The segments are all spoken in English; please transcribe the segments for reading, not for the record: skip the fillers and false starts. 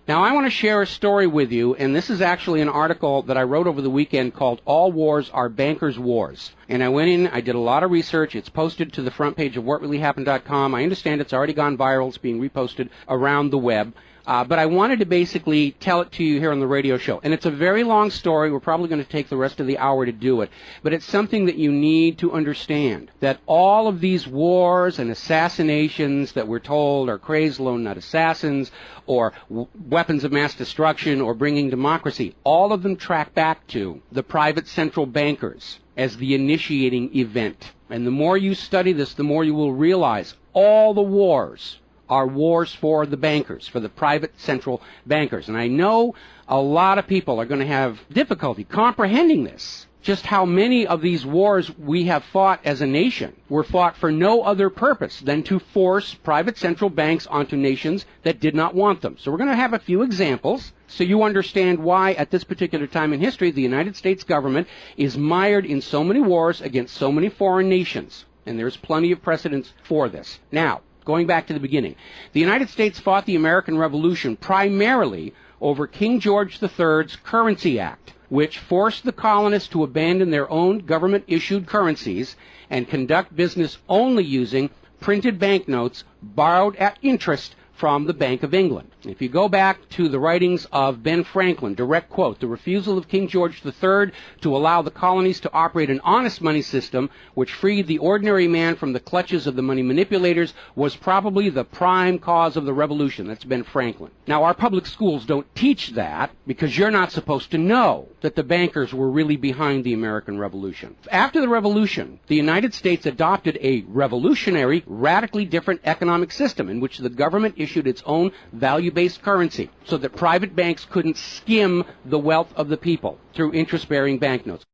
Now, I want to share a story with you, and this is actually an article that I wrote over the weekend called All Wars Are Bankers' Wars. And I went in, I did a lot of research. It's posted to the front page of whatreallyhappened.com. I understand it's already gone viral. It's being reposted around the web. But I wanted to basically tell it to you here on the radio show. And it's a very long story. We're probably going to take the rest of the hour to do it. But it's something that you need to understand, that all of these wars and assassinations that we're told are crazed lone nut assassins or weapons of mass destruction or bringing democracy, all of them track back to the private central bankers as the initiating event. And the more you study this, the more you will realize all the wars are wars for the bankers, for the private central bankers. And I know a lot of people are going to have difficulty comprehending this, just how many of these wars we have fought as a nation were fought for no other purpose than to force private central banks onto nations that did not want them. So we're going to have a few examples so you understand why at this particular time in history the United States government is mired in so many wars against so many foreign nations. And there's plenty of precedents for this. Now, going back to the beginning, the United States fought the American Revolution primarily over King George III's Currency Act, which forced the colonists to abandon their own government-issued currencies and conduct business only using printed banknotes borrowed at interest from the Bank of England. If you go back to the writings of Ben Franklin, direct quote, the refusal of King George III to allow the colonies to operate an honest money system which freed the ordinary man from the clutches of the money manipulators was probably the prime cause of the revolution. That's Ben Franklin. Now, our public schools don't teach that because you're not supposed to know that the bankers were really behind the American Revolution. After the Revolution, the United States adopted a revolutionary, radically different economic system in which the government issued its own value-based currency so that private banks couldn't skim the wealth of the people through interest-bearing banknotes.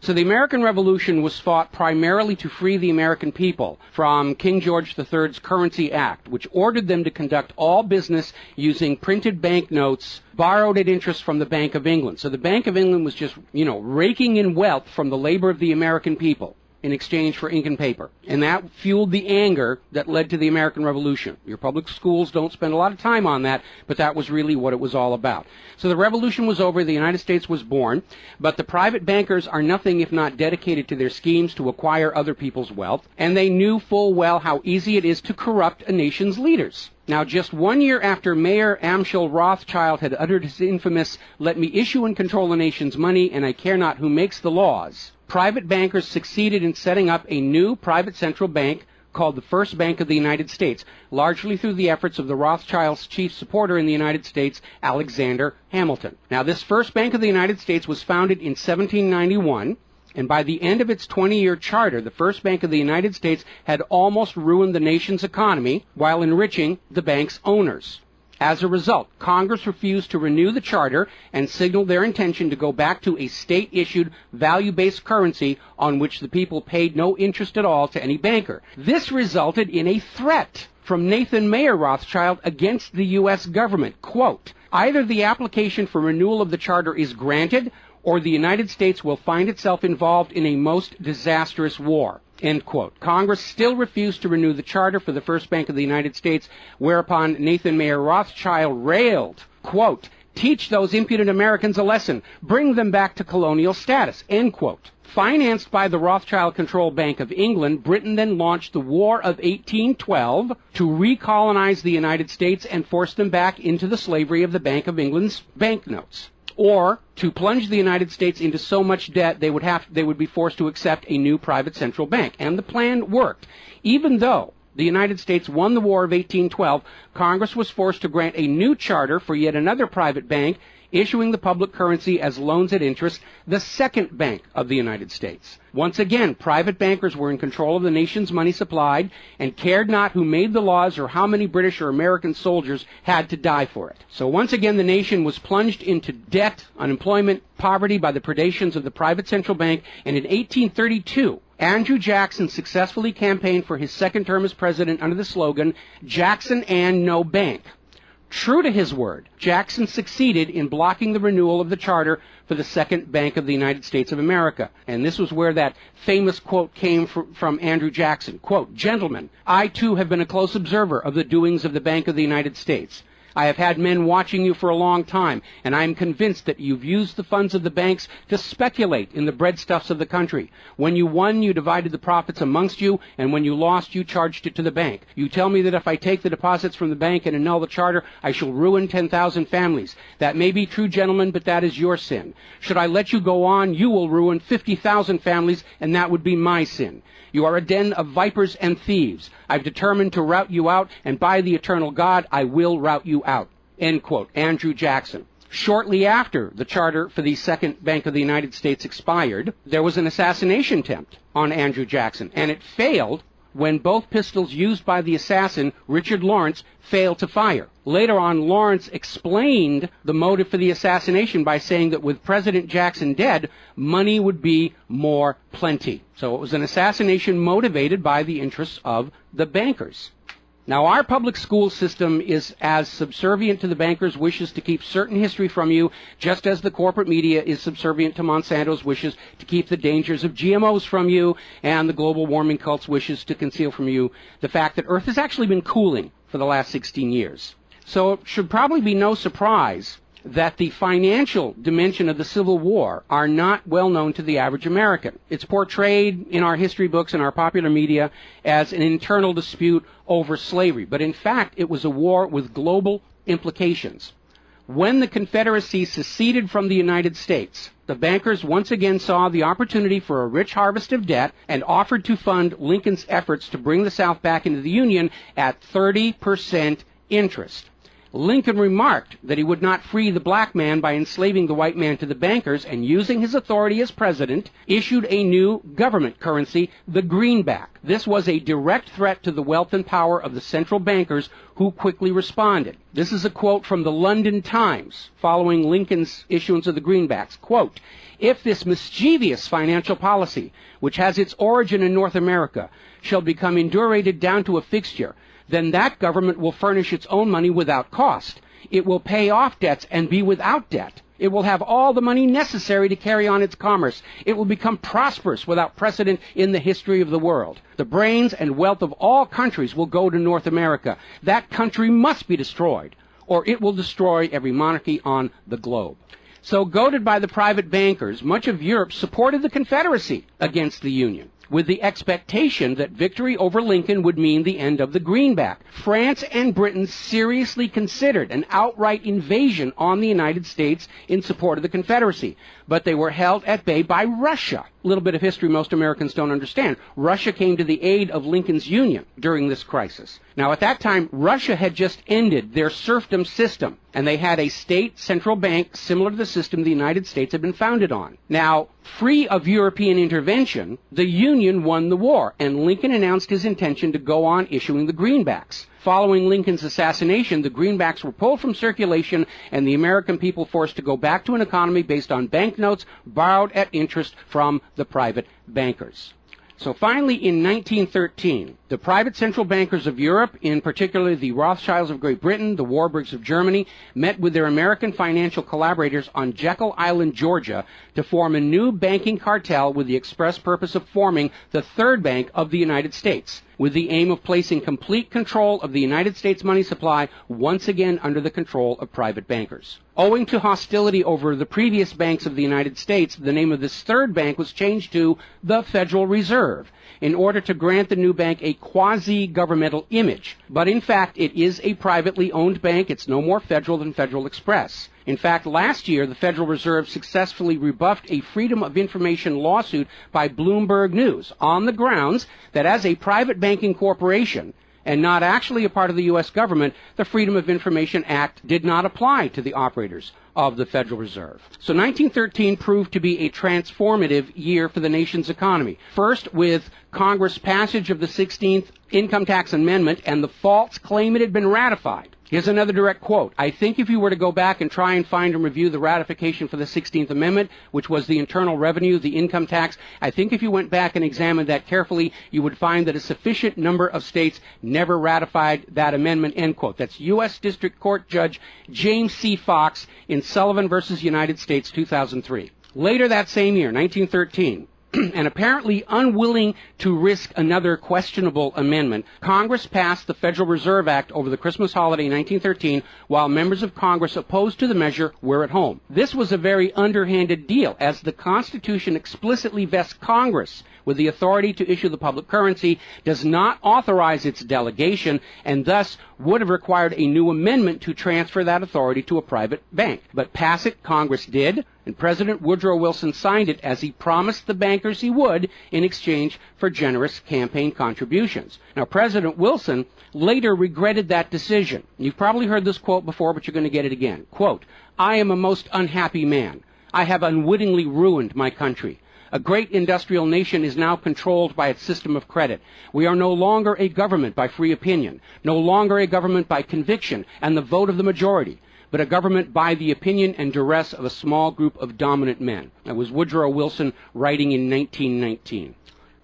So the American Revolution was fought primarily to free the American people from King George III's Currency Act, which ordered them to conduct all business using printed banknotes borrowed at interest from the Bank of England. So the Bank of England was just, raking in wealth from the labor of the American people in exchange for ink and paper. And that fueled the anger that led to the American Revolution. Your public schools don't spend a lot of time on that, but that was really what it was all about. So the revolution was over, the United States was born, but the private bankers are nothing if not dedicated to their schemes to acquire other people's wealth, and they knew full well how easy it is to corrupt a nation's leaders. Now, just 1 year after Mayor Amschel Rothschild had uttered his infamous, "Let me issue and control the nation's money, and I care not who makes the laws," private bankers succeeded in setting up a new private central bank called the First Bank of the United States, largely through the efforts of the Rothschilds' chief supporter in the United States, Alexander Hamilton. Now, this First Bank of the United States was founded in 1791, and by the end of its 20-year charter, the First Bank of the United States had almost ruined the nation's economy while enriching the bank's owners. As a result, Congress refused to renew the charter and signaled their intention to go back to a state-issued, value-based currency on which the people paid no interest at all to any banker. This resulted in a threat from Nathan Mayer Rothschild against the U.S. government. Quote, "Either the application for renewal of the charter is granted, or the United States will find itself involved in a most disastrous war." End quote. Congress still refused to renew the charter for the First Bank of the United States, whereupon Nathan Mayer Rothschild railed, quote, "Teach those impudent Americans a lesson. Bring them back to colonial status." End quote. Financed by the Rothschild-controlled Bank of England, Britain then launched the War of 1812 to recolonize the United States and force them back into the slavery of the Bank of England's banknotes, or to plunge the United States into so much debt they would be forced to accept a new private central bank. And the plan worked. Even though the United States won the War of 1812, Congress was forced to grant a new charter for yet another private bank, issuing the public currency as loans at interest, the Second Bank of the United States. Once again, private bankers were in control of the nation's money supplied and cared not who made the laws or how many British or American soldiers had to die for it. So once again, the nation was plunged into debt, unemployment, poverty by the predations of the private central bank, and in 1832, Andrew Jackson successfully campaigned for his second term as president under the slogan, "Jackson and no bank." True to his word, Jackson succeeded in blocking the renewal of the charter for the Second Bank of the United States of America. And this was where that famous quote came from Andrew Jackson. Quote, "Gentlemen, I too have been a close observer of the doings of the Bank of the United States. I have had men watching you for a long time, and I am convinced that you've used the funds of the banks to speculate in the breadstuffs of the country. When you won, you divided the profits amongst you, and when you lost, you charged it to the bank. You tell me that if I take the deposits from the bank and annul the charter, I shall ruin 10,000 families. That may be true, gentlemen, but that is your sin. Should I let you go on, you will ruin 50,000 families, and that would be my sin. You are a den of vipers and thieves. I've determined to rout you out, and by the eternal God, I will rout you out. End quote. Andrew Jackson. Shortly after the charter for the Second Bank of the United States expired, there was an assassination attempt on Andrew Jackson, and it failed when both pistols used by the assassin, Richard Lawrence, failed to fire. Later on, Lawrence explained the motive for the assassination by saying that with President Jackson dead, money would be more plenty. So it was an assassination motivated by the interests of the bankers. Now, our public school system is as subservient to the bankers' wishes to keep certain history from you, just as the corporate media is subservient to Monsanto's wishes to keep the dangers of GMOs from you, and the global warming cult's wishes to conceal from you the fact that Earth has actually been cooling for the last 16 years. So it should probably be no surprise that the financial dimension of the Civil War are not well known to the average American. It's portrayed in our history books and our popular media as an internal dispute over slavery, but in fact it was a war with global implications. When the Confederacy seceded from the United States, the bankers once again saw the opportunity for a rich harvest of debt and offered to fund Lincoln's efforts to bring the South back into the Union at 30% interest. Lincoln remarked that he would not free the black man by enslaving the white man to the bankers, and using his authority as president, issued a new government currency, the greenback. This was a direct threat to the wealth and power of the central bankers, who quickly responded. This is a quote from the London Times following Lincoln's issuance of the greenbacks. Quote, "If this mischievous financial policy, which has its origin in North America, shall become indurated down to a fixture, then that government will furnish its own money without cost. It will pay off debts and be without debt. It will have all the money necessary to carry on its commerce. It will become prosperous without precedent in the history of the world. The brains and wealth of all countries will go to North America. That country must be destroyed, or it will destroy every monarchy on the globe." So, goaded by the private bankers, much of Europe supported the Confederacy against the Union, with the expectation that victory over Lincoln would mean the end of the greenback. France and Britain seriously considered an outright invasion on the United States in support of the Confederacy, but they were held at bay by Russia. A little bit of history most Americans don't understand. Russia came to the aid of Lincoln's Union during this crisis. Now, at that time, Russia had just ended their serfdom system, and they had a state central bank similar to the system the United States had been founded on. Now, free of European intervention, the Union won the war, and Lincoln announced his intention to go on issuing the greenbacks. Following Lincoln's assassination, the greenbacks were pulled from circulation, and the American people forced to go back to an economy based on banknotes borrowed at interest from the private bankers. So finally, in 1913, the private central bankers of Europe, in particular the Rothschilds of Great Britain, the Warburgs of Germany, met with their American financial collaborators on Jekyll Island, Georgia, to form a new banking cartel with the express purpose of forming the Third Bank of the United States, with the aim of placing complete control of the United States money supply once again under the control of private bankers. Owing to hostility over the previous banks of the United States, the name of this third bank was changed to the Federal Reserve, in order to grant the new bank a quasi-governmental image. But in fact, it is a privately owned bank. It's no more federal than Federal Express. In fact, last year, the Federal Reserve successfully rebuffed a Freedom of Information lawsuit by Bloomberg News on the grounds that as a private banking corporation, and not actually a part of the U.S. government, the Freedom of Information Act did not apply to the operators of the Federal Reserve. So 1913 proved to be a transformative year for the nation's economy. First, with Congress' passage of the 16th Income Tax Amendment and the false claim it had been ratified. Here's another direct quote. "I think if you were to go back and try and find and review the ratification for the 16th Amendment, which was the internal revenue, the income tax, I think if you went back and examined that carefully, you would find that a sufficient number of states never ratified that amendment," end quote. That's U.S. District Court Judge James C. Fox in Sullivan versus United States, 2003. Later that same year, 1913, and apparently unwilling to risk another questionable amendment, Congress passed the Federal Reserve Act over the Christmas holiday in 1913, while members of Congress opposed to the measure were at home. This was a very underhanded deal, as the Constitution explicitly vests Congress with the authority to issue the public currency, does not authorize its delegation, and thus would have required a new amendment to transfer that authority to a private bank. But pass it, Congress did, and President Woodrow Wilson signed it as he promised the bankers he would in exchange for generous campaign contributions. Now, President Wilson later regretted that decision. You've probably heard this quote before, but you're going to get it again. Quote, "I am a most unhappy man. I have unwittingly ruined my country. A great industrial nation is now controlled by its system of credit. We are no longer a government by free opinion, no longer a government by conviction and the vote of the majority, but a government by the opinion and duress of a small group of dominant men." That was Woodrow Wilson writing in 1919.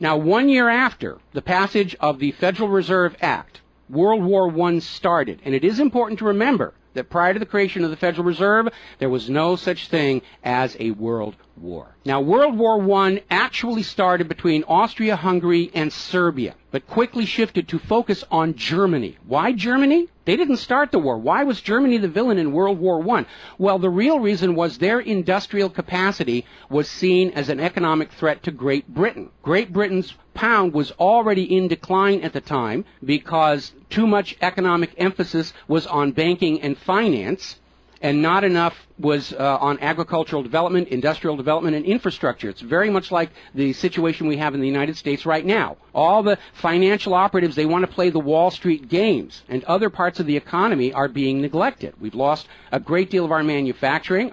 Now, 1 year after the passage of the Federal Reserve Act, World War I started, and it is important to remember that prior to the creation of the Federal Reserve, there was no such thing as a world war. Now, World War I actually started between Austria, Hungary, and Serbia, but quickly shifted to focus on Germany. Why Germany? They didn't start the war. Why was Germany the villain in World War I? Well, the real reason was their industrial capacity was seen as an economic threat to Great Britain. Great Britain's pound was already in decline at the time because too much economic emphasis was on banking and finance, and not enough was on agricultural development, industrial development, and infrastructure. It's very much like the situation we have in the United States right now. All the financial operatives, they want to play the Wall Street games, and other parts of the economy are being neglected. We've lost a great deal of our manufacturing.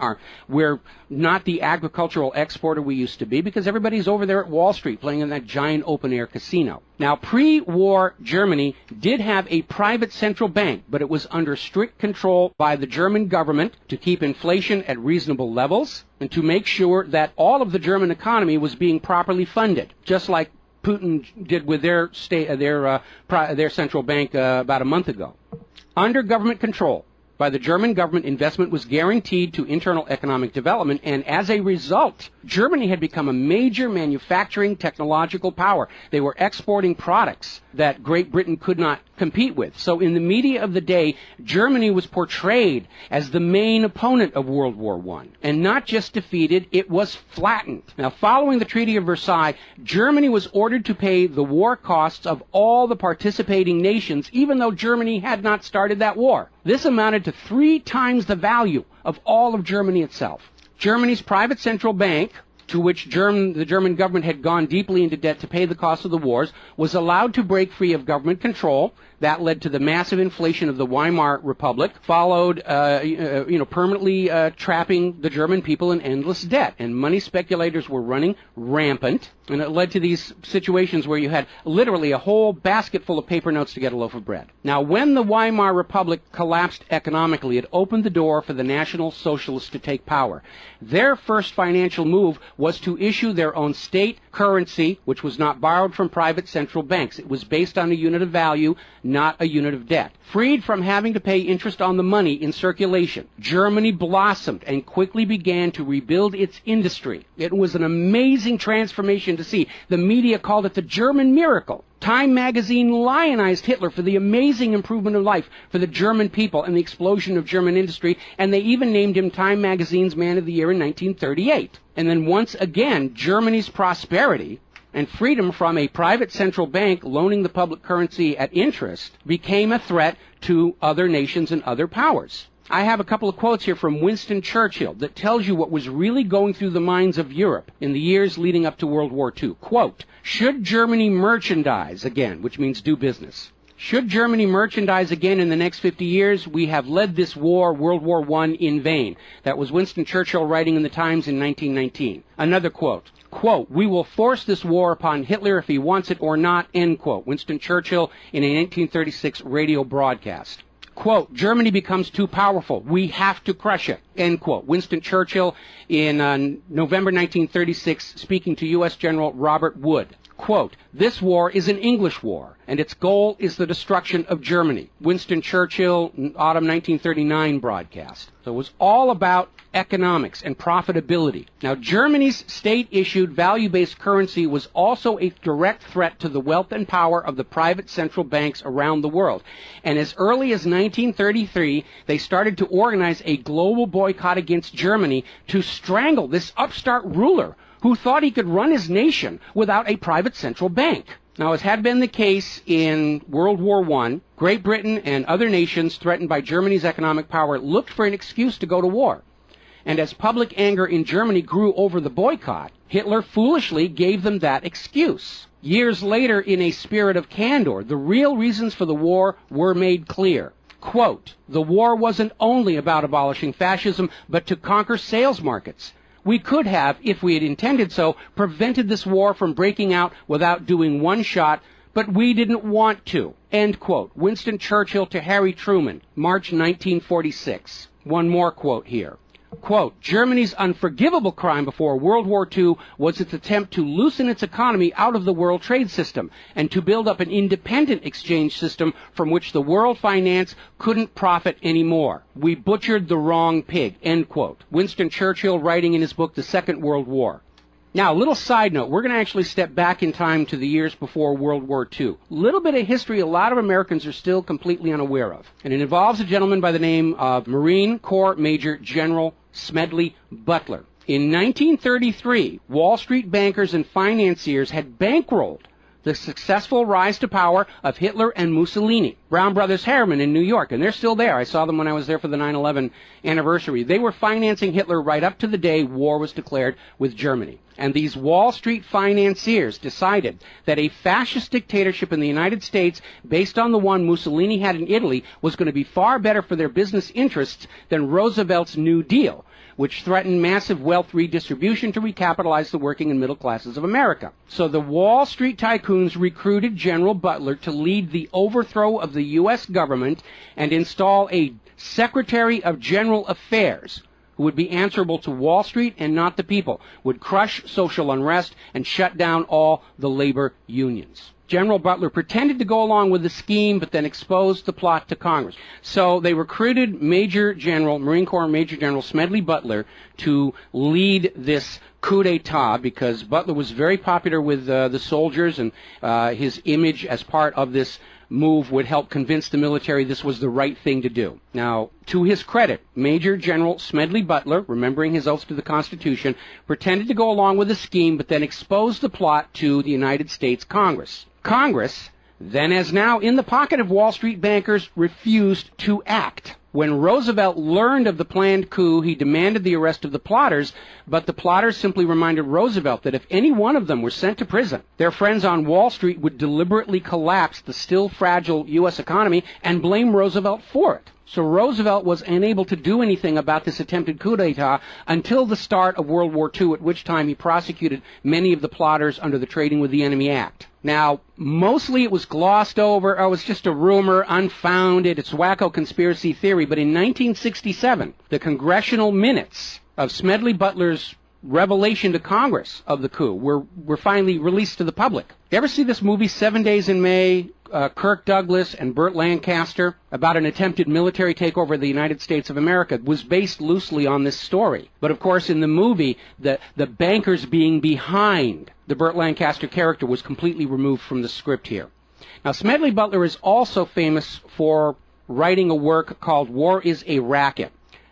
We're not the agricultural exporter we used to be because everybody's over there at Wall Street playing in that giant open-air casino. Now, pre-war Germany did have a private central bank, but it was under strict control by the German government to keep inflation at reasonable levels and to make sure that all of the German economy was being properly funded, just like Putin did with their central bank about a month ago. Under government control by the German government, investment was guaranteed to internal economic development, and as a result, Germany had become a major manufacturing technological power. They were exporting products that Great Britain could not compete with. So in the media of the day, Germany was portrayed as the main opponent of World War I. And not just defeated, it was flattened. Now, following the Treaty of Versailles, Germany was ordered to pay the war costs of all the participating nations, even though Germany had not started that war. This amounted to 3 times the value of all of Germany itself. Germany's private central bank, to which the German government had gone deeply into debt to pay the cost of the wars, was allowed to break free of government control. That led to the massive inflation of the Weimar Republic, followed, permanently trapping the German people in endless debt. And money speculators were running rampant, and it led to these situations where you had literally a whole basket full of paper notes to get a loaf of bread. Now, when the Weimar Republic collapsed economically, it opened the door for the National Socialists to take power. Their first financial move was to issue their own state currency, which was not borrowed from private central banks. It was based on a unit of value, not a unit of debt. Freed from having to pay interest on the money in circulation, Germany blossomed and quickly began to rebuild its industry. It was an amazing transformation to see. The media called it the German miracle. Time magazine lionized Hitler for the amazing improvement of life for the German people and the explosion of German industry, and they even named him Time magazine's Man of the Year in 1938. And then once again, Germany's prosperity and freedom from a private central bank loaning the public currency at interest became a threat to other nations and other powers. I have a couple of quotes here from Winston Churchill that tells you what was really going through the minds of Europe in the years leading up to World War II. Quote, "Should Germany merchandise again," which means do business, "should Germany merchandise again in the next 50 years, we have led this war, World War I, in vain." That was Winston Churchill writing in the Times in 1919. Another quote, "We will force this war upon Hitler if he wants it or not," end quote. Winston Churchill in a 1936 radio broadcast. Quote, "Germany becomes too powerful. We have to crush it," end quote. Winston Churchill in November 1936 speaking to U.S. General Robert Wood. Quote, "This war is an English war, and its goal is the destruction of Germany." Winston Churchill, autumn 1939 broadcast. So it was all about economics and profitability. Now, Germany's state-issued value-based currency was also a direct threat to the wealth and power of the private central banks around the world. And as early as 1933, they started to organize a global boycott against Germany to strangle this upstart ruler who thought he could run his nation without a private central bank. Now, as had been the case in World War I, Great Britain and other nations threatened by Germany's economic power looked for an excuse to go to war. And as public anger in Germany grew over the boycott, Hitler foolishly gave them that excuse. Years later, in a spirit of candor, the real reasons for the war were made clear. Quote, "The war wasn't only about abolishing fascism, but to conquer sales markets. We could have, if we had intended so, prevented this war from breaking out without doing one shot, but we didn't want to." End quote. Winston Churchill to Harry Truman, March 1946. One more quote here. Quote, "Germany's unforgivable crime before World War II was its attempt to loosen its economy out of the world trade system and to build up an independent exchange system from which the world finance couldn't profit anymore. We butchered the wrong pig." End quote. Winston Churchill writing in his book, The Second World War. Now, a little side note, we're going to actually step back in time to the years before World War II. A little bit of history a lot of Americans are still completely unaware of. And it involves a gentleman by the name of Marine Corps Major General Smedley Butler. In 1933, Wall Street bankers and financiers had bankrolled the successful rise to power of Hitler and Mussolini. Brown Brothers Harriman in New York, and they're still there. I saw them when I was there for the 9/11 anniversary. They were financing Hitler right up to the day war was declared with Germany. And these Wall Street financiers decided that a fascist dictatorship in the United States, based on the one Mussolini had in Italy, was going to be far better for their business interests than Roosevelt's New Deal, which threatened massive wealth redistribution to recapitalize the working and middle classes of America. So the Wall Street tycoons recruited General Butler to lead the overthrow of the U.S. government and install a Secretary of General Affairs who would be answerable to Wall Street and not the people, would crush social unrest and shut down all the labor unions. General Butler pretended to go along with the scheme, but then exposed the plot to Congress. So they recruited Marine Corps Major General Smedley Butler to lead this coup d'etat because Butler was very popular with the soldiers, and his image as part of this move would help convince the military this was the right thing to do. Now, to his credit, Major General Smedley Butler, remembering his oath to the Constitution, pretended to go along with the scheme, but then exposed the plot to the United States Congress. Congress, then as now in the pocket of Wall Street bankers, refused to act. When Roosevelt learned of the planned coup, he demanded the arrest of the plotters, but the plotters simply reminded Roosevelt that if any one of them were sent to prison, their friends on Wall Street would deliberately collapse the still fragile U.S. economy and blame Roosevelt for it. So Roosevelt was unable to do anything about this attempted coup d'etat until the start of World War II, at which time he prosecuted many of the plotters under the Trading with the Enemy Act. Now, mostly it was glossed over. Oh, it was just a rumor, unfounded. It's wacko conspiracy theory. But in 1967, the congressional minutes of Smedley Butler's revelation to Congress of the coup were finally released to the public. You ever see this movie, 7 Days in May, Kirk Douglas and Burt Lancaster, about an attempted military takeover of the United States of America? It was based loosely on this story. But of course, in the movie, the bankers being behind the Burt Lancaster character was completely removed from the script here. Now, Smedley Butler is also famous for writing a work called War is a Racket.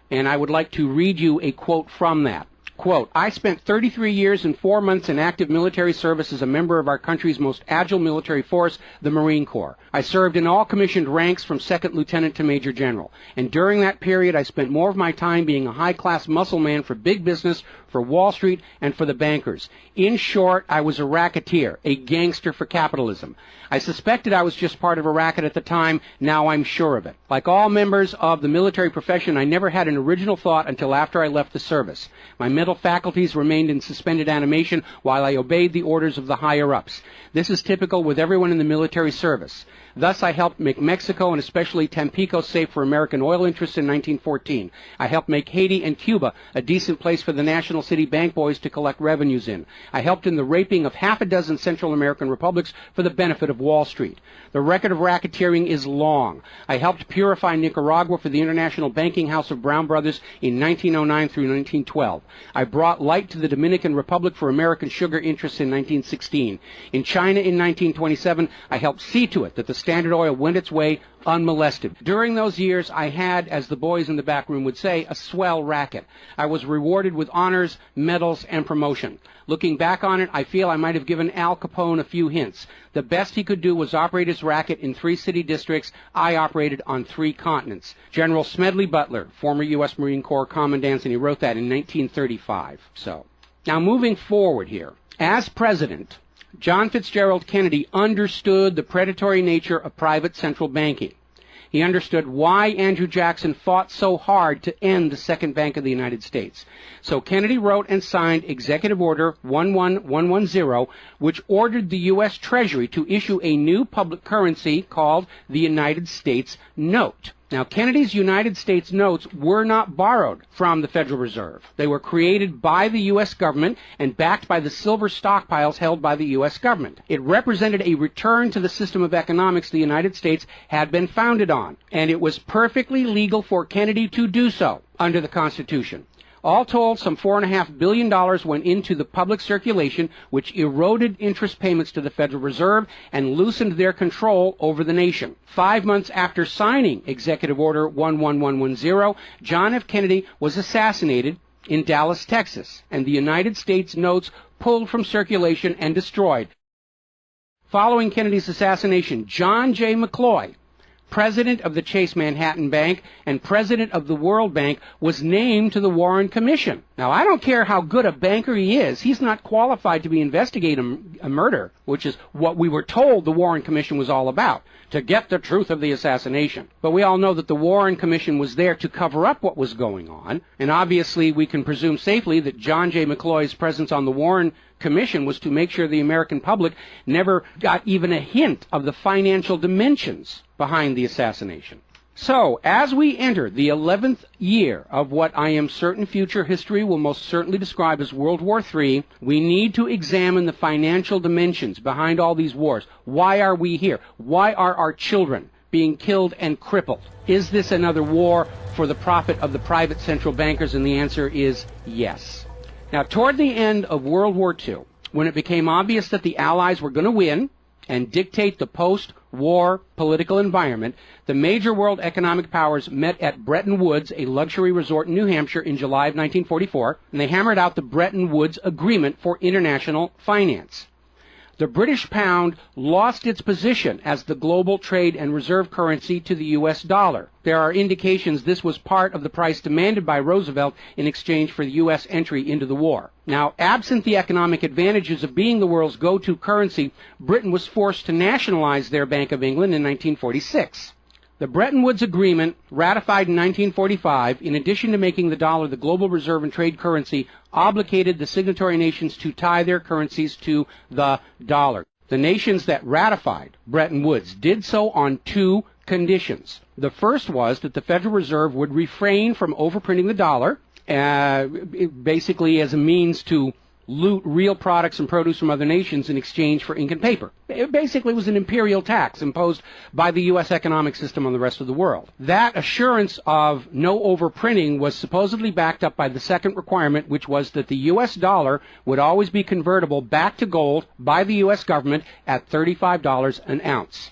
And I would like to read you a quote from that. Quote, "I spent 33 years and 4 months in active military service as a member of our country's most agile military force, the Marine Corps. I served in all commissioned ranks from second lieutenant to major general. And during that period, I spent more of my time being a high-class muscle man for big business, for Wall Street, and for the bankers. In short, I was a racketeer, a gangster for capitalism. I suspected I was just part of a racket at the time. Now I'm sure of it. Like all members of the military profession, I never had an original thought until after I left the service. My mental faculties remained in suspended animation while I obeyed the orders of the higher-ups. This is typical with everyone in the military service. Thus, I helped make Mexico and especially Tampico safe for American oil interests in 1914. I helped make Haiti and Cuba a decent place for the National City Bank boys to collect revenues in. I helped in the raping of half a dozen Central American republics for the benefit of Wall Street. The record of racketeering is long. I helped purify Nicaragua for the International Banking House of Brown Brothers in 1909 through 1912. I brought light to the Dominican Republic for American sugar interests in 1916. In China in 1927, I helped see to it that the Standard Oil went its way unmolested. During those years, I had, as the boys in the back room would say, a swell racket. I was rewarded with honors, medals, and promotion. Looking back on it, I feel I might have given Al Capone a few hints. The best he could do was operate his racket in 3 city districts. I operated on 3 continents. General Smedley Butler, former U.S. Marine Corps Commandant, and he wrote that in 1935. So, now moving forward here. As president, John Fitzgerald Kennedy understood the predatory nature of private central banking. He understood why Andrew Jackson fought so hard to end the Second Bank of the United States. So Kennedy wrote and signed Executive Order 11110, which ordered the U.S. Treasury to issue a new public currency called the United States Note. Now, Kennedy's United States notes were not borrowed from the Federal Reserve. They were created by the U.S. government and backed by the silver stockpiles held by the U.S. government. It represented a return to the system of economics the United States had been founded on, and it was perfectly legal for Kennedy to do so under the Constitution. All told, some $4.5 billion went into the public circulation, which eroded interest payments to the Federal Reserve and loosened their control over the nation. 5 months after signing Executive Order 11110, John F. Kennedy was assassinated in Dallas, Texas, and the United States notes pulled from circulation and destroyed. Following Kennedy's assassination, John J. McCloy, president of the Chase Manhattan Bank and president of the World Bank, was named to the Warren Commission. Now, I don't care how good a banker he is. He's not qualified to be investigating a murder, which is what we were told the Warren Commission was all about, to get the truth of the assassination. But we all know that the Warren Commission was there to cover up what was going on, and obviously we can presume safely that John J. McCloy's presence on the Warren Commission was to make sure the American public never got even a hint of the financial dimensions behind the assassination. So, as we enter the 11th year of what I am certain future history will most certainly describe as World War III, we need to examine the financial dimensions behind all these wars. Why are we here? Why are our children being killed and crippled? Is this another war for the profit of the private central bankers? And the answer is yes. Now, toward the end of World War II, when it became obvious that the Allies were going to win and dictate the post-war political environment, the major world economic powers met at Bretton Woods, a luxury resort in New Hampshire, in July of 1944, and they hammered out the Bretton Woods Agreement for International Finance. The British pound lost its position as the global trade and reserve currency to the U.S. dollar. There are indications this was part of the price demanded by Roosevelt in exchange for the U.S. entry into the war. Now, absent the economic advantages of being the world's go-to currency, Britain was forced to nationalize their Bank of England in 1946. The Bretton Woods Agreement, ratified in 1945, in addition to making the dollar the global reserve and trade currency, obligated the signatory nations to tie their currencies to the dollar. The nations that ratified Bretton Woods did so on 2 conditions. The first was that the Federal Reserve would refrain from overprinting the dollar, basically as a means to loot real products and produce from other nations in exchange for ink and paper. It basically was an imperial tax imposed by the U.S. economic system on the rest of the world. That assurance of no overprinting was supposedly backed up by the second requirement, which was that the U.S. dollar would always be convertible back to gold by the U.S. government at $35 an ounce.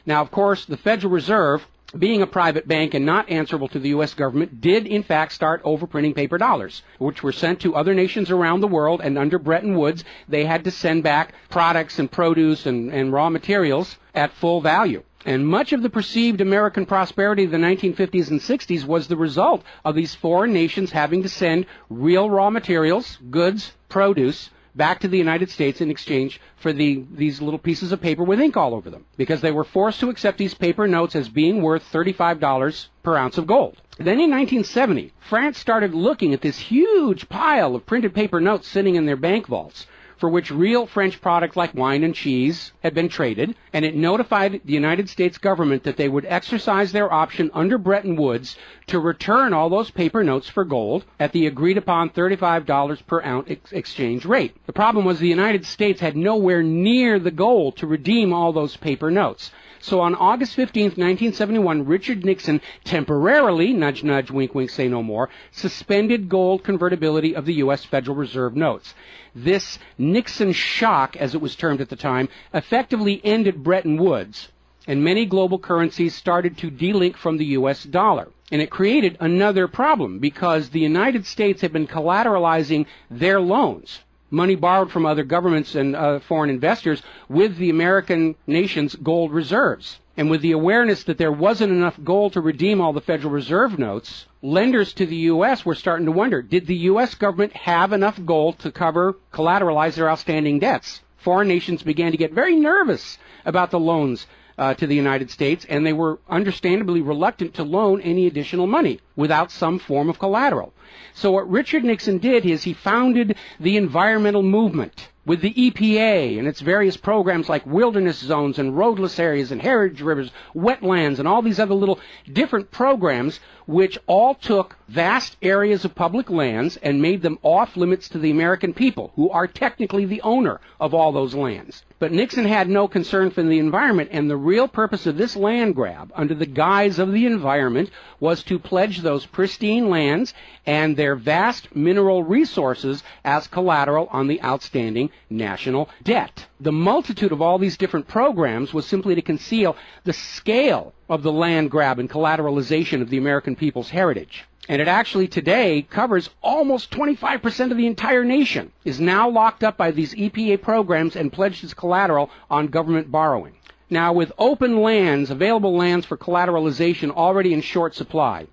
Now, of course, the Federal Reserve, being a private bank and not answerable to the U.S. government, did in fact start overprinting paper dollars, which were sent to other nations around the world, and under Bretton Woods, they had to send back products and produce and raw materials at full value. And much of the perceived American prosperity of the 1950s and 60s was the result of these foreign nations having to send real raw materials, goods, produce, back to the United States in exchange for these little pieces of paper with ink all over them, because they were forced to accept these paper notes as being worth $35 per ounce of gold. Then in 1970, France started looking at this huge pile of printed paper notes sitting in their bank vaults, for which real French products like wine and cheese had been traded, and it notified the United States government that they would exercise their option under Bretton Woods to return all those paper notes for gold at the agreed-upon $35 per ounce exchange rate. The problem was the United States had nowhere near the gold to redeem all those paper notes. So on August 15, 1971, Richard Nixon temporarily, nudge, nudge, wink, wink, say no more, suspended gold convertibility of the U.S. Federal Reserve notes. This Nixon shock, as it was termed at the time, effectively ended Bretton Woods, and many global currencies started to delink from the U.S. dollar. And it created another problem because the United States had been collateralizing their loans, money borrowed from other governments and foreign investors, with the American nation's gold reserves. And with the awareness that there wasn't enough gold to redeem all the Federal Reserve notes, lenders to the U.S. were starting to wonder, did the U.S. government have enough gold to collateralize their outstanding debts? Foreign nations began to get very nervous about the loans to the United States, and they were understandably reluctant to loan any additional money without some form of collateral. So what Richard Nixon did is he founded the environmental movement with the EPA and its various programs like wilderness zones and roadless areas and heritage rivers, wetlands, and all these other little different programs which all took vast areas of public lands and made them off limits to the American people, who are technically the owner of all those lands. But Nixon had no concern for the environment, and the real purpose of this land grab, under the guise of the environment, was to pledge those pristine lands and their vast mineral resources as collateral on the outstanding national debt. The multitude of all these different programs was simply to conceal the scale of the land grab and collateralization of the American people's heritage. And it actually today covers almost 25% of the entire nation, is now locked up by these EPA programs and pledged as collateral on government borrowing. Now, with open lands, available lands for collateralization already in short supply,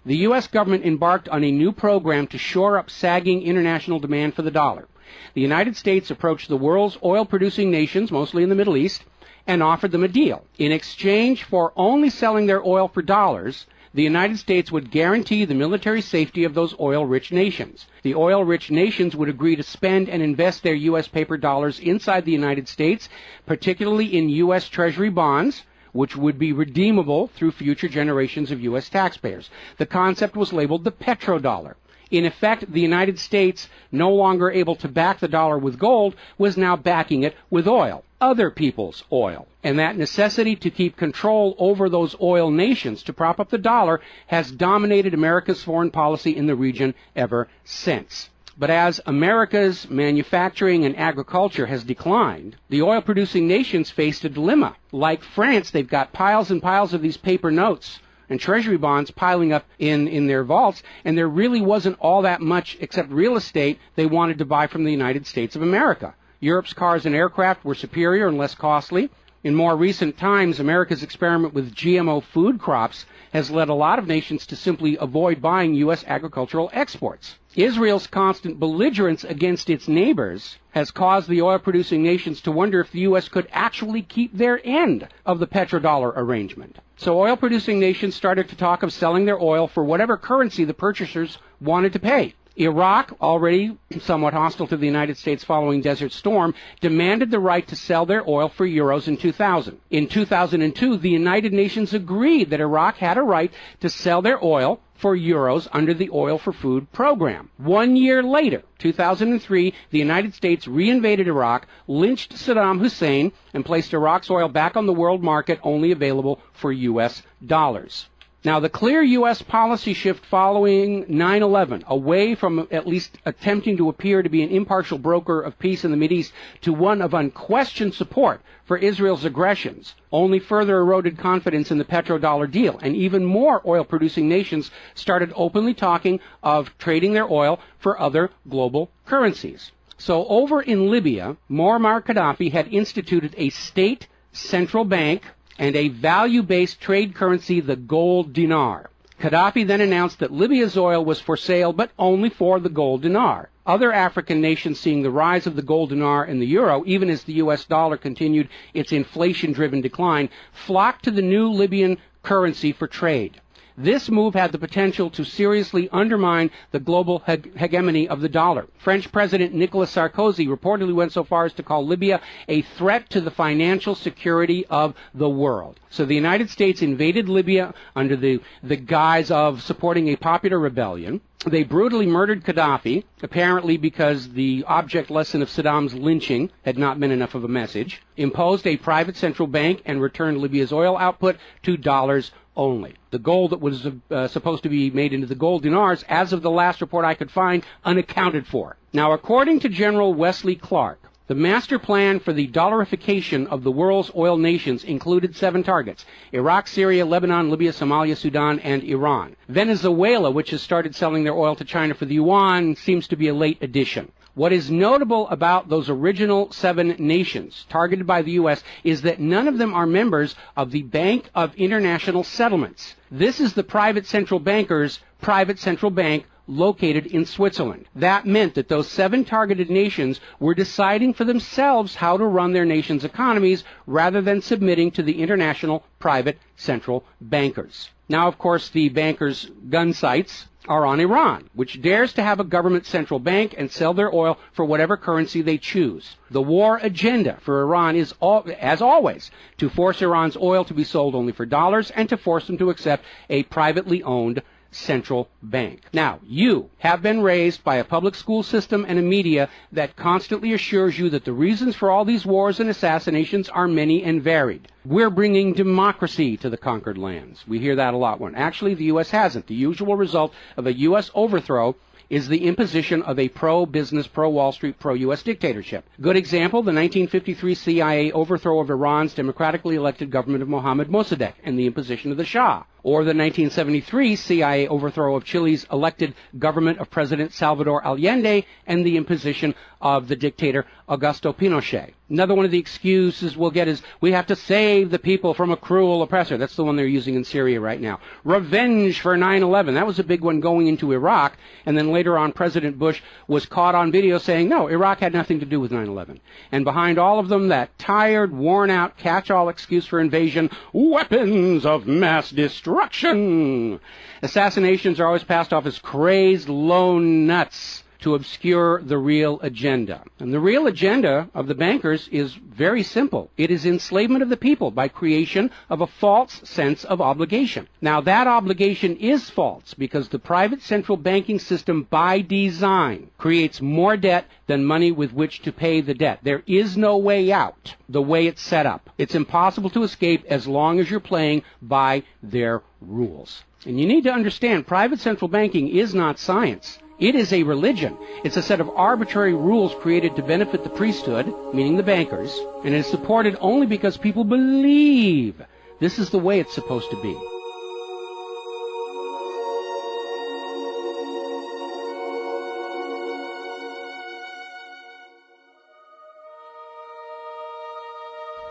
the U.S. government embarked on a new program to shore up sagging international demand for the dollar. The United States approached the world's oil-producing nations, mostly in the Middle East, and offered them a deal. In exchange for only selling their oil for dollars, the United States would guarantee the military safety of those oil-rich nations. The oil-rich nations would agree to spend and invest their U.S. paper dollars inside the United States, particularly in U.S. Treasury bonds, which would be redeemable through future generations of U.S. taxpayers. The concept was labeled the petrodollar. In effect, the United States, no longer able to back the dollar with gold, was now backing it with oil, other people's oil. And that necessity to keep control over those oil nations to prop up the dollar has dominated America's foreign policy in the region ever since. But as America's manufacturing and agriculture has declined, the oil-producing nations faced a dilemma. Like France, they've got piles and piles of these paper notes and treasury bonds piling up in their vaults, and there really wasn't all that much except real estate they wanted to buy from the United States of America. Europe's cars and aircraft were superior and less costly. In more recent times, America's experiment with GMO food crops has led a lot of nations to simply avoid buying U.S. agricultural exports. Israel's constant belligerence against its neighbors has caused the oil-producing nations to wonder if the U.S. could actually keep their end of the petrodollar arrangement. So oil-producing nations started to talk of selling their oil for whatever currency the purchasers wanted to pay. Iraq, already somewhat hostile to the United States following Desert Storm, demanded the right to sell their oil for euros in 2000. In 2002, the United Nations agreed that Iraq had a right to sell their oil for euros under the Oil for Food program. 1 year later, 2003, the United States reinvaded Iraq, lynched Saddam Hussein, and placed Iraq's oil back on the world market, only available for U.S. dollars. Now, the clear U.S. policy shift following 9/11, away from at least attempting to appear to be an impartial broker of peace in the Mideast to one of unquestioned support for Israel's aggressions, only further eroded confidence in the petrodollar deal, and even more oil-producing nations started openly talking of trading their oil for other global currencies. So over in Libya, Muammar Gaddafi had instituted a state central bank and a value-based trade currency, the gold dinar. Gaddafi then announced that Libya's oil was for sale, but only for the gold dinar. Other African nations, seeing the rise of the gold dinar and the euro, even as the U.S. dollar continued its inflation-driven decline, flocked to the new Libyan currency for trade. This move had the potential to seriously undermine the global hegemony of the dollar. French President Nicolas Sarkozy reportedly went so far as to call Libya a threat to the financial security of the world. So the United States invaded Libya under the guise of supporting a popular rebellion. They brutally murdered Gaddafi, apparently because the object lesson of Saddam's lynching had not been enough of a message, imposed a private central bank, and returned Libya's oil output to dollars only. The gold that was supposed to be made into the gold dinars, as of the last report I could find, unaccounted for. Now, according to General Wesley Clark, the master plan for the dollarification of the world's oil nations included 7 targets: Iraq, Syria, Lebanon, Libya, Somalia, Sudan, and Iran. Venezuela, which has started selling their oil to China for the yuan, seems to be a late addition. What is notable about those original 7 nations targeted by the U.S. is that none of them are members of the Bank of International Settlements. This is the private central banker's private central bank located in Switzerland. That meant that those 7 targeted nations were deciding for themselves how to run their nation's economies rather than submitting to the international private central bankers. Now, of course, the bankers' gun sights are on Iran, which dares to have a government central bank and sell their oil for whatever currency they choose. The war agenda for Iran is, as always, to force Iran's oil to be sold only for dollars and to force them to accept a privately owned central bank. Now, you have been raised by a public school system and a media that constantly assures you that the reasons for all these wars and assassinations are many and varied. We're bringing democracy to the conquered lands. We hear that a lot when actually the U.S. hasn't. The usual result of a U.S. overthrow is the imposition of a pro-business, pro-Wall Street, pro-U.S. dictatorship. Good example, the 1953 CIA overthrow of Iran's democratically elected government of Mohammad Mossadegh and the imposition of the Shah. Or the 1973 CIA overthrow of Chile's elected government of President Salvador Allende and the imposition of the dictator Augusto Pinochet. Another one of the excuses we'll get is we have to save the people from a cruel oppressor. That's the one they're using in Syria right now. Revenge for 9/11. That was a big one going into Iraq. And then later on, President Bush was caught on video saying, no, Iraq had nothing to do with 9/11. And behind all of them, that tired, worn-out, catch-all excuse for invasion, weapons of mass destruction. Assassinations are always passed off as crazed lone nuts to obscure the real agenda. And the real agenda of the bankers is very simple. It is enslavement of the people by creation of a false sense of obligation. Now, that obligation is false because the private central banking system by design creates more debt than money with which to pay the debt. There is no way out the way it's set up. It's impossible to escape as long as you're playing by their rules. And you need to understand, private central banking is not science. It is a religion. It's a set of arbitrary rules created to benefit the priesthood, meaning the bankers, and it is supported only because people believe this is the way it's supposed to be.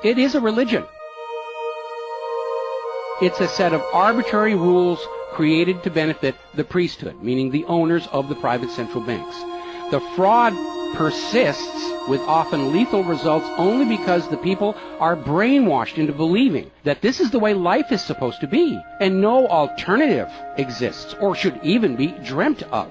It is a religion. It's a set of arbitrary rules created to benefit the priesthood, meaning the owners of the private central banks. The fraud persists with often lethal results only because the people are brainwashed into believing that this is the way life is supposed to be, and no alternative exists or should even be dreamt of.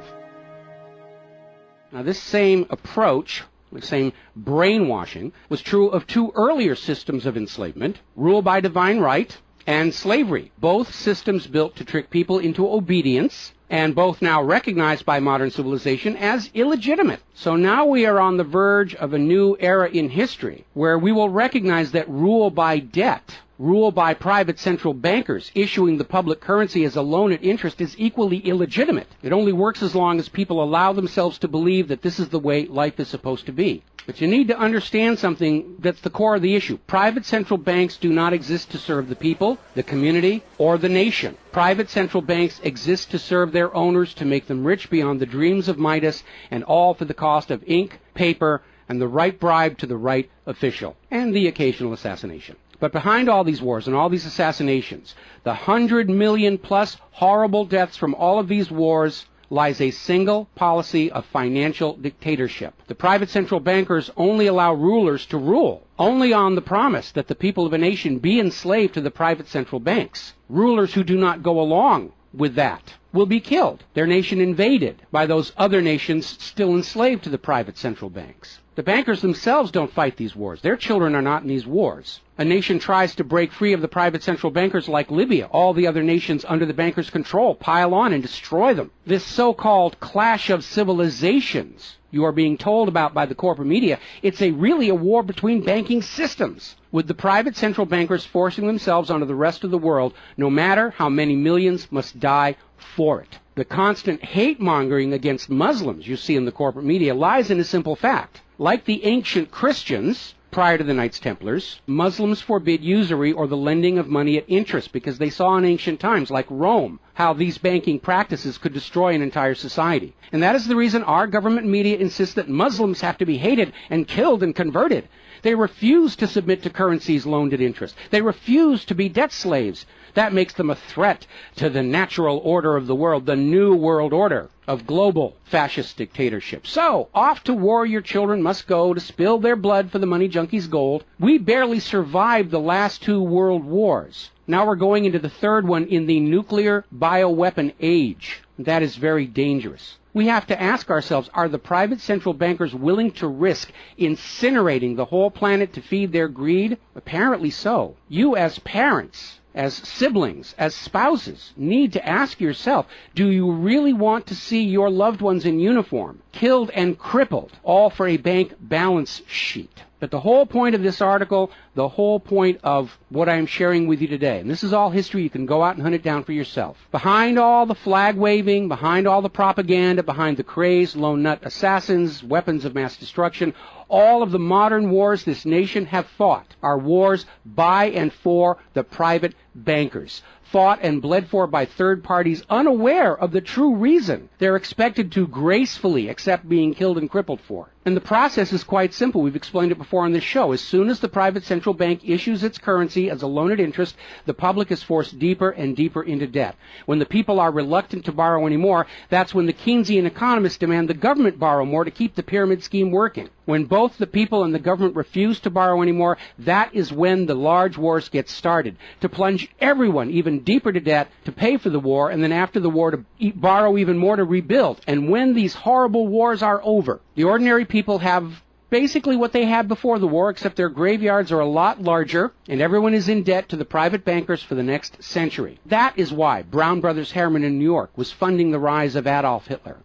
Now, this same approach, the same brainwashing, was true of 2 earlier systems of enslavement, rule by divine right and slavery, both systems built to trick people into obedience, and both now recognized by modern civilization as illegitimate. So now we are on the verge of a new era in history where we will recognize that rule by debt, rule by private central bankers issuing the public currency as a loan at interest is equally illegitimate. It only works as long as people allow themselves to believe that this is the way life is supposed to be. But you need to understand something that's the core of the issue. Private central banks do not exist to serve the people, the community, or the nation. Private central banks exist to serve their owners, to make them rich beyond the dreams of Midas, and all for the cost of ink, paper, and the right bribe to the right official, and the occasional assassination. But behind all these wars and all these assassinations, the 100 million plus horrible deaths from all of these wars, lies a single policy of financial dictatorship. The private central bankers only allow rulers to rule, only on the promise that the people of a nation be enslaved to the private central banks. Rulers who do not go along with that will be killed, their nation invaded by those other nations still enslaved to the private central banks. The bankers themselves don't fight these wars. Their children are not in these wars. A nation tries to break free of the private central bankers like Libya. All the other nations under the bankers' control pile on and destroy them. This so-called clash of civilizations you are being told about by the corporate media, it's really a war between banking systems, with the private central bankers forcing themselves onto the rest of the world, no matter how many millions must die for it. The constant hate-mongering against Muslims you see in the corporate media lies in a simple fact. Like the ancient Christians, prior to the Knights Templars, Muslims forbid usury or the lending of money at interest because they saw in ancient times, like Rome, how these banking practices could destroy an entire society. And that is the reason our government media insists that Muslims have to be hated and killed and converted. They refuse to submit to currencies loaned at interest. They refuse to be debt slaves. That makes them a threat to the natural order of the world, the new world order of global fascist dictatorship. So, off to war your children must go to spill their blood for the money junkies' gold. We barely survived the last 2 world wars. Now we're going into the third one in the nuclear bioweapon age. That is very dangerous. We have to ask ourselves, are the private central bankers willing to risk incinerating the whole planet to feed their greed? Apparently so. You as parents, as siblings, as spouses, need to ask yourself, do you really want to see your loved ones in uniform, killed and crippled, all for a bank balance sheet? But the whole point of this article, the whole point of what I'm sharing with you today, and this is all history, you can go out and hunt it down for yourself. Behind all the flag waving, behind all the propaganda, behind the crazed lone nut assassins, weapons of mass destruction, all of the modern wars this nation have fought are wars by and for the private bankers, fought and bled for by third parties unaware of the true reason they're expected to gracefully accept being killed and crippled for. And the process is quite simple. We've explained it before on this show. As soon as the private central bank issues its currency as a loan at interest, the public is forced deeper and deeper into debt. When the people are reluctant to borrow anymore, that's when the Keynesian economists demand the government borrow more to keep the pyramid scheme working. When both the people and the government refuse to borrow anymore, that is when the large wars get started, to plunge everyone even deeper to debt to pay for the war, and then after the war to borrow even more to rebuild. And when these horrible wars are over, the ordinary people have basically what they had before the war, except their graveyards are a lot larger, and everyone is in debt to the private bankers for the next century. That is why Brown Brothers Harriman in New York was funding the rise of Adolf Hitler,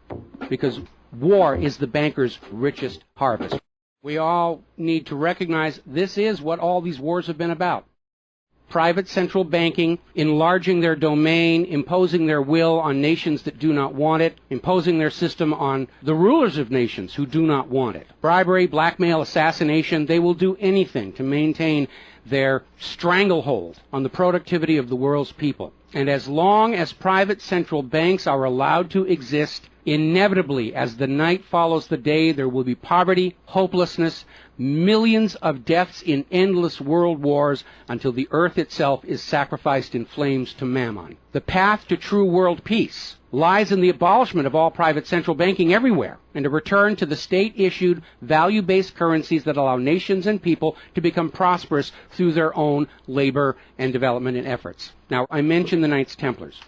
because war is the bankers' richest harvest. We all need to recognize this is what all these wars have been about. Private central banking, enlarging their domain, imposing their will on nations that do not want it, imposing their system on the rulers of nations who do not want it. Bribery, blackmail, assassination, they will do anything to maintain their stranglehold on the productivity of the world's people. And as long as private central banks are allowed to exist, inevitably, as the night follows the day, there will be poverty, hopelessness, millions of deaths in endless world wars until the earth itself is sacrificed in flames to Mammon. The path to true world peace lies in the abolishment of all private central banking everywhere, and a return to the state-issued, value-based currencies that allow nations and people to become prosperous through their own labor and development and efforts. Now, I mentioned the Knights Templars.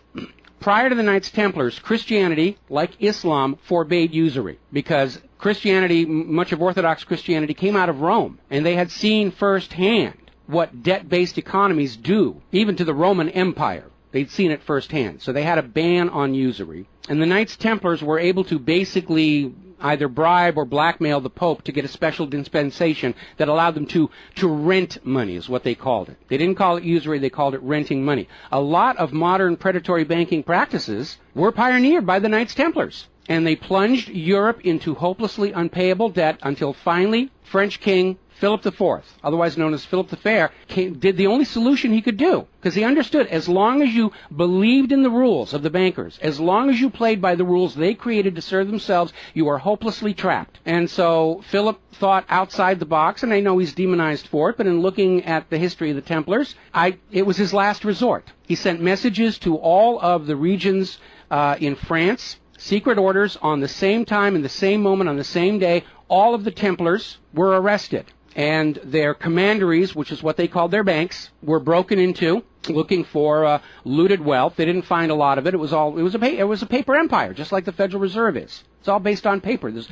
Prior to the Knights Templars, Christianity, like Islam, forbade usury because Christianity, much of Orthodox Christianity, came out of Rome, and they had seen firsthand what debt-based economies do, even to the Roman Empire. They'd seen it firsthand. So they had a ban on usury. And the Knights Templars were able to basically either bribe or blackmail the Pope to get a special dispensation that allowed them to rent money, is what they called it. They didn't call it usury, they called it renting money. A lot of modern predatory banking practices were pioneered by the Knights Templars. And they plunged Europe into hopelessly unpayable debt until finally French King Philip IV, otherwise known as Philip the Fair, did the only solution he could do, because he understood as long as you believed in the rules of the bankers, as long as you played by the rules they created to serve themselves, you are hopelessly trapped. And so Philip thought outside the box, and I know he's demonized for it, but in looking at the history of the Templars, it was his last resort. He sent messages to all of the regions in France, secret orders on the same time, in the same moment, on the same day. All of the Templars were arrested. and their commanderies, which is what they called their banks, were broken into, looking for looted wealth. They didn't find a lot of it. It was a paper empire, just like the Federal Reserve is. It's all based on paper. There's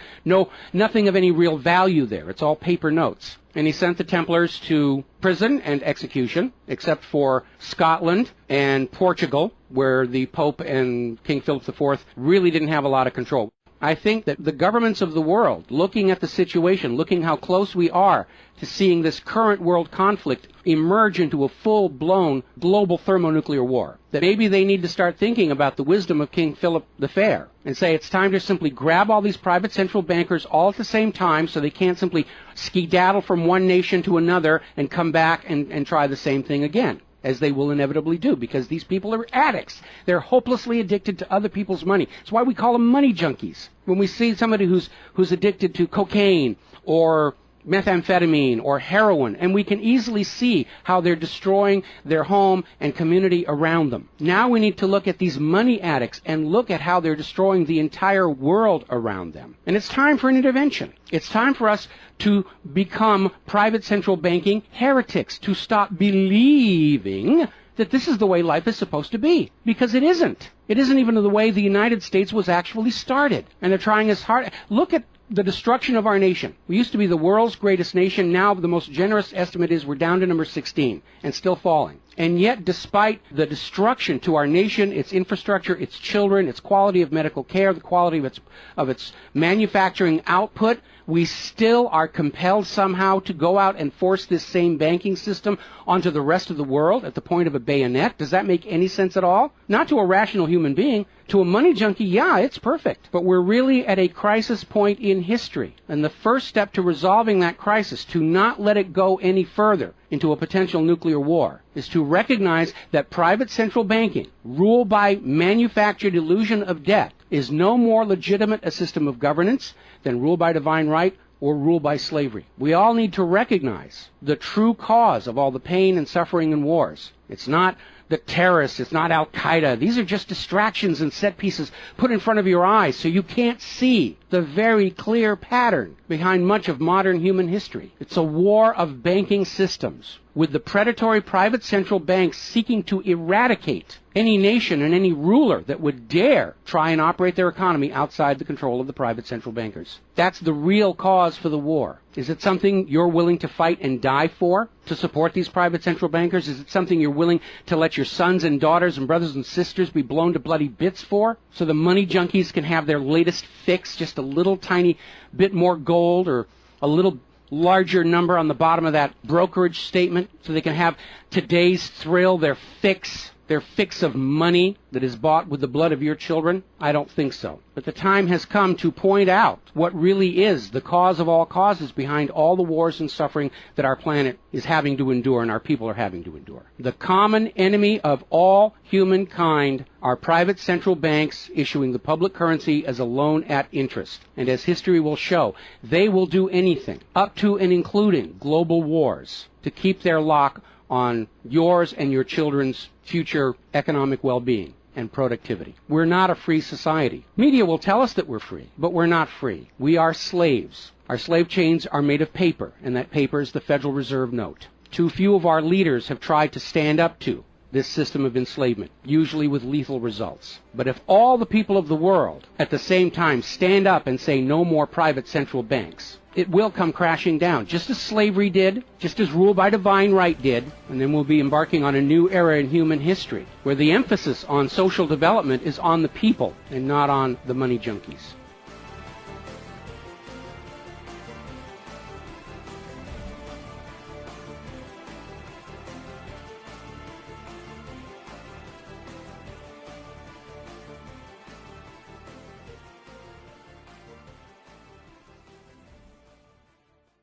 nothing of any real value there. It's all paper notes. And he sent the Templars to prison and execution, except for Scotland and Portugal, where the Pope and King Philip IV really didn't have a lot of control. I think that the governments of the world, looking at the situation, looking how close we are to seeing this current world conflict emerge into a full-blown global thermonuclear war, that maybe they need to start thinking about the wisdom of King Philip the Fair and say it's time to simply grab all these private central bankers all at the same time so they can't simply skedaddle from one nation to another and come back and try the same thing again, as they will inevitably do, because these people are addicts. They're hopelessly addicted to other people's money. It's why we call them money junkies. When we see somebody who's addicted to cocaine or methamphetamine or heroin, and we can easily see how they're destroying their home and community around them. Now we need to look at these money addicts and look at how they're destroying the entire world around them. And it's time for an intervention. It's time for us to become private central banking heretics, to stop believing that this is the way life is supposed to be, because it isn't. It isn't even the way the United States was actually started. And they're trying as hard. Look at the destruction of our nation. We used to be the world's greatest nation. Now the most generous estimate is we're down to number 16 and still falling. And yet, despite the destruction to our nation, its infrastructure, its children, its quality of medical care, the quality of its manufacturing output, we still are compelled somehow to go out and force this same banking system onto the rest of the world at the point of a bayonet. Does that make any sense at all? Not to a rational human being. To a money junkie, yeah, it's perfect. But we're really at a crisis point in history. And the first step to resolving that crisis, to not let it go any further into a potential nuclear war, is to recognize that private central banking, ruled by manufactured illusion of debt, is no more legitimate a system of governance than rule by divine right or rule by slavery. We all need to recognize the true cause of all the pain and suffering and wars. It's not the terrorists, it's not Al-Qaeda. These are just distractions and set pieces put in front of your eyes so you can't see the very clear pattern behind much of modern human history. It's a war of banking systems, with the predatory private central banks seeking to eradicate any nation and any ruler that would dare try and operate their economy outside the control of the private central bankers. That's the real cause for the war. Is it something you're willing to fight and die for, to support these private central bankers? Is it something you're willing to let your sons and daughters and brothers and sisters be blown to bloody bits for, so the money junkies can have their latest fix, just a little tiny bit more gold or a little larger number on the bottom of that brokerage statement, so they can have today's thrill, their fix of money that is bought with the blood of your children? I don't think so. But the time has come to point out what really is the cause of all causes behind all the wars and suffering that our planet is having to endure and our people are having to endure. The common enemy of all humankind are private central banks issuing the public currency as a loan at interest. And as history will show, they will do anything, up to and including global wars, to keep their lock on yours and your children's future economic well-being and productivity. We're not a free society. Media will tell us that we're free, but we're not free. We are slaves. Our slave chains are made of paper, and that paper is the Federal Reserve note. Too few of our leaders have tried to stand up to this system of enslavement, usually with lethal results. But if all the people of the world at the same time stand up and say no more private central banks, it will come crashing down, just as slavery did, just as rule by divine right did, and then we'll be embarking on a new era in human history, where the emphasis on social development is on the people and not on the money junkies.